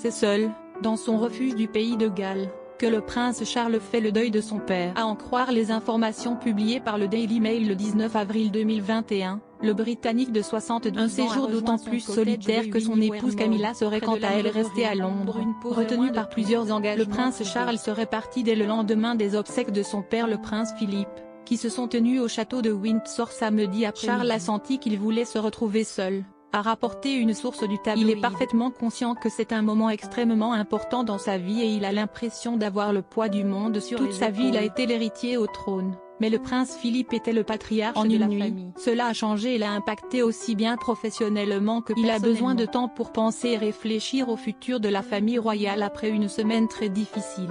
C'est seul, dans son refuge du pays de Galles, que le prince Charles fait le deuil de son père. À en croire les informations publiées par le Daily Mail le 19 avril 2021, le Britannique de 62 ans, un séjour d'autant plus solitaire que son épouse Camilla serait quant à elle restée à Londres. Retenu par plusieurs engagements, le prince Charles serait parti dès le lendemain des obsèques de son père le prince Philippe, qui se sont tenus au château de Windsor samedi après. Charles a senti qu'il voulait se retrouver seul, a rapporté une source du tabloïd. Il est parfaitement conscient que c'est un moment extrêmement important dans sa vie et il a l'impression d'avoir le poids du monde sur les épaules. Toute sa vie il a été l'héritier au trône, mais le prince Philippe était le patriarche de la famille. Cela a changé et l'a impacté aussi bien professionnellement que personnellement. Il a besoin de temps pour penser et réfléchir au futur de la famille royale après une semaine très difficile.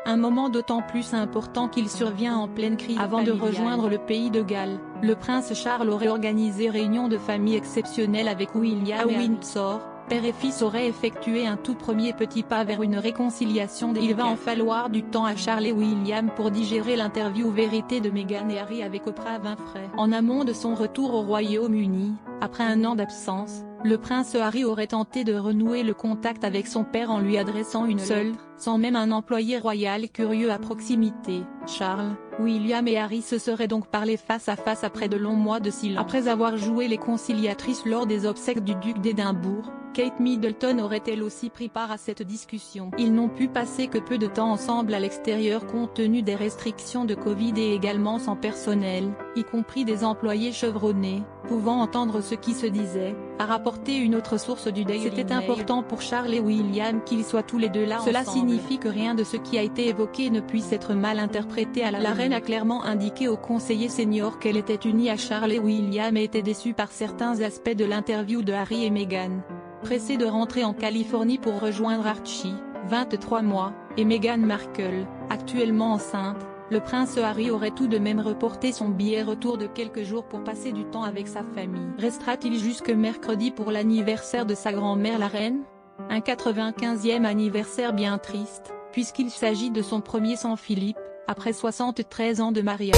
Un moment d'autant plus important qu'il survient en pleine crise familiale. Avant de rejoindre le pays de Galles, le prince Charles aurait organisé réunion de famille exceptionnelle avec William à Windsor. Père et fils auraient effectué un tout premier petit pas vers une réconciliation. Il va en falloir du temps à Charles et William pour digérer l'interview vérité de Meghan et Harry avec Oprah Winfrey. En amont de son retour au Royaume-Uni, après un an d'absence, le prince Harry aurait tenté de renouer le contact avec son père en lui adressant une lettre, sans même un employé royal curieux à proximité. Charles, William et Harry se seraient donc parlé face à face après de longs mois de silence. Après avoir joué les conciliatrices lors des obsèques du duc d'Édimbourg, Kate Middleton aurait elle aussi pris part à cette discussion. Ils n'ont pu passer que peu de temps ensemble à l'extérieur compte tenu des restrictions de Covid et également sans personnel, y compris des employés chevronnés, pouvant entendre ce qui se disait, a rapporté une autre source du Daily Mail. C'était important pour Charles et William qu'ils soient tous les deux là ensemble. Cela signifie que rien de ce qui a été évoqué ne puisse être mal interprété à la reine a clairement indiqué aux conseillers seniors qu'elle était unie à Charles et William et était déçue par certains aspects de l'interview de Harry et Meghan. Pressé de rentrer en Californie pour rejoindre Archie, 23 mois, et Meghan Markle, actuellement enceinte, le prince Harry aurait tout de même reporté son billet retour de quelques jours pour passer du temps avec sa famille. Restera-t-il jusque mercredi pour l'anniversaire de sa grand-mère la reine? Un 95e anniversaire bien triste, puisqu'il s'agit de son premier sans Philippe, après 73 ans de mariage.